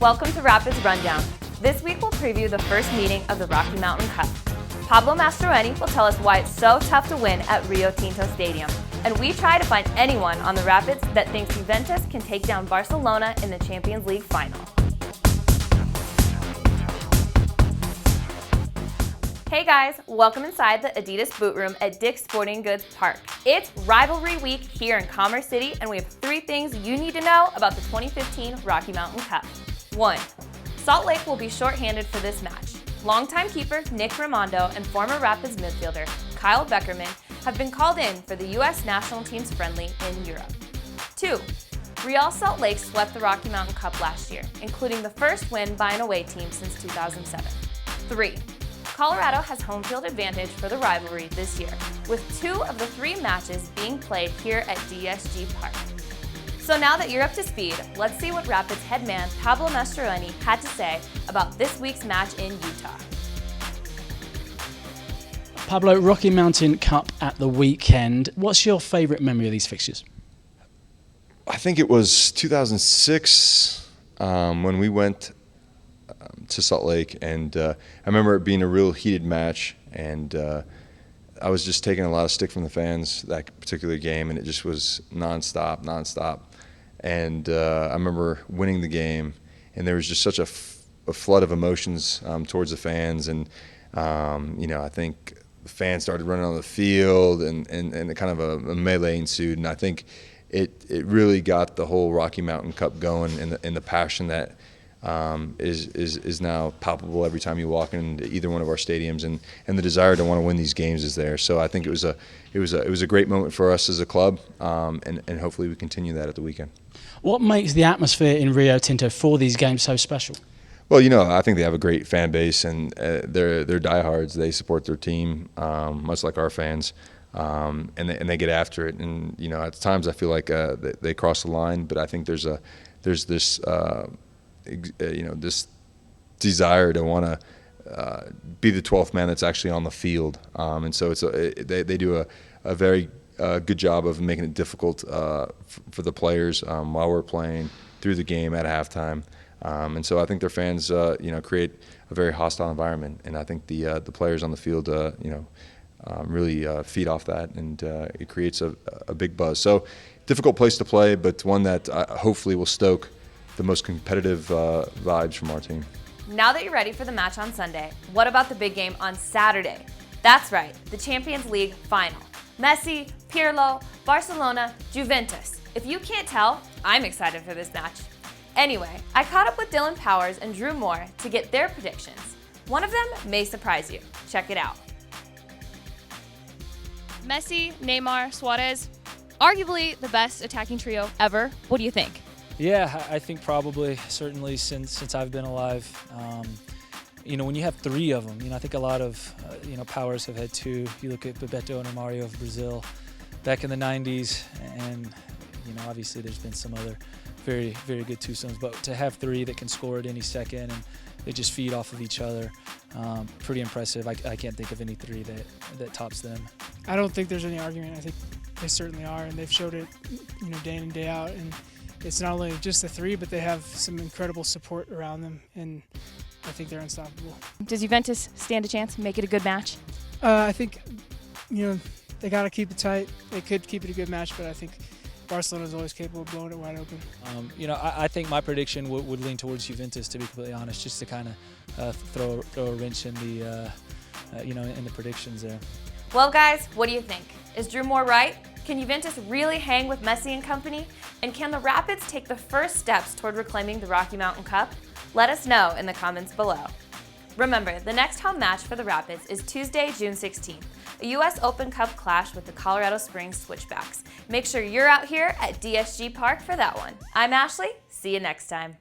Welcome to Rapids Rundown. This week we'll preview the first meeting of the Rocky Mountain Cup. Pablo Mastroeni will tell us why it's so tough to win at Rio Tinto Stadium. And we try to find anyone on the Rapids that thinks Juventus can take down Barcelona in the Champions League final. Hey guys, welcome inside the Adidas boot room at Dick's Sporting Goods Park. It's rivalry week here in Commerce City, and we have 3 things you need to know about the 2015 Rocky Mountain Cup. 1. Salt Lake will be shorthanded for this match. Longtime keeper Nick Raimondo and former Rapids midfielder Kyle Beckerman have been called in for the U.S. national team's friendly in Europe. 2. Real Salt Lake swept the Rocky Mountain Cup last year, including the first win by an away team since 2007. 3. Colorado has home field advantage for the rivalry this year, with 2 of the 3 matches being played here at DSG Park. So now that you're up to speed, let's see what Rapids head man Pablo Mastroeni had to say about this week's match in Utah. Pablo, Rocky Mountain Cup at the weekend. What's your favourite memory of these fixtures? I think it was 2006 when we went to Salt Lake, and I remember it being a real heated match, and I was just taking a lot of stick from the fans that particular game, and it just was nonstop. And I remember winning the game, and there was just such a flood of emotions towards the fans, and I think the fans started running on the field, and kind of a melee ensued, and I think it really got the whole Rocky Mountain Cup going, and the passion that is now palpable every time you walk into either one of our stadiums, and the desire to want to win these games is there. So I think it was a great moment for us as a club, and hopefully we continue that at the weekend. What makes the atmosphere in Rio Tinto for these games so special? Well, I think they have a great fan base, and they're diehards. They support their team, much like our fans, and they get after it. And at times I feel like they cross the line, but I think there's this this desire to want to be the 12th man that's actually on the field, and so they do a very good job of making it difficult for the players while we're playing, through the game, at halftime, and so I think their fans create a very hostile environment, and I think the players on the field really feed off that, and it creates a big buzz. So difficult place to play, but one that hopefully will stoke the most competitive vibes from our team. Now that you're ready for the match on Sunday, what about the big game on Saturday? That's right, the Champions League final. Messi, Pirlo, Barcelona, Juventus. If you can't tell, I'm excited for this match. Anyway, I caught up with Dylan Powers and Drew Moore to get their predictions. One of them may surprise you. Check it out. Messi, Neymar, Suarez, arguably the best attacking trio ever. What do you think? Yeah, I think probably, certainly since I've been alive. When you have 3 of them, I think a lot of powers have had 2. You look at Behabetz and Mario of Brazil back in the 90s, and obviously there's been some other very, very good twosomes, but to have 3 that can score at any second, and they just feed off of each other, pretty impressive. I can't think of any 3 that tops them. I don't think there's any argument. I think they certainly are, and they've showed it day in and day out, and it's not only just the 3, but they have some incredible support around them, and I think they're unstoppable. Does Juventus stand a chance, make it a good match? I think, they got to keep it tight. They could keep it a good match, but I think Barcelona is always capable of blowing it wide open. I think my prediction would lean towards Juventus, to be completely honest, just to kind of throw a wrench in the in the predictions there. Well, guys, what do you think? Is Drew Moore right? Can Juventus really hang with Messi and company? And can the Rapids take the first steps toward reclaiming the Rocky Mountain Cup? Let us know in the comments below. Remember, the next home match for the Rapids is Tuesday, June 16th, a U.S. Open Cup clash with the Colorado Springs Switchbacks. Make sure you're out here at DSG Park for that one. I'm Ashley. See you next time.